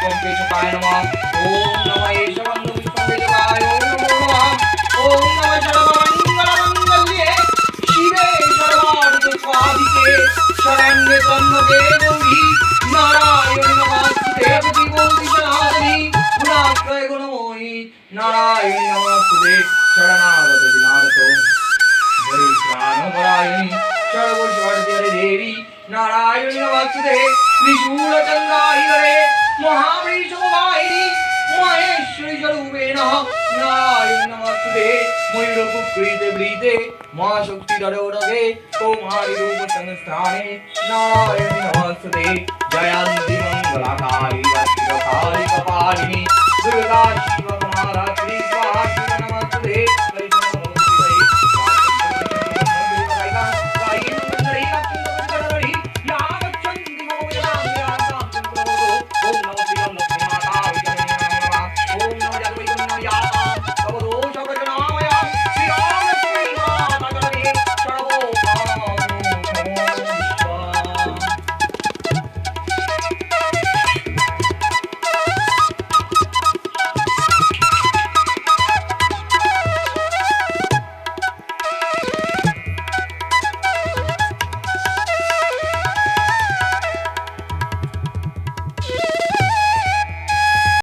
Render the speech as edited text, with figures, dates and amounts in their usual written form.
विश्वम्भेजकाय नमः ओम नमः ईशावान्य विश्वम्भेजकाय ओम नमो नमः ओम नमः सर्वमंगलमंगल्ये शिवे सर्वार्थसाधिके शरण्ये त्र्यंबके गौरी नारायणी नमस्ते देवी सनातनी गुणाश्रय गुणमोहि नारायणी नमस्ते शरणागत दिनारतो परित्राणपरायणी सर्वैश्वर्यधरे देवी नारायणी नमस्ते त्रिशूलचन्द्रायुधरे महावृषभवाहिनी महेश्वरी स्वरूपेण नारायणी नमस्ते मयूरपुत्रीते वृते महाशक्तिधरोरगे कौमारी रूपसंस्थाने नारायणी नमस्ते जयन्ती मंगलाकाली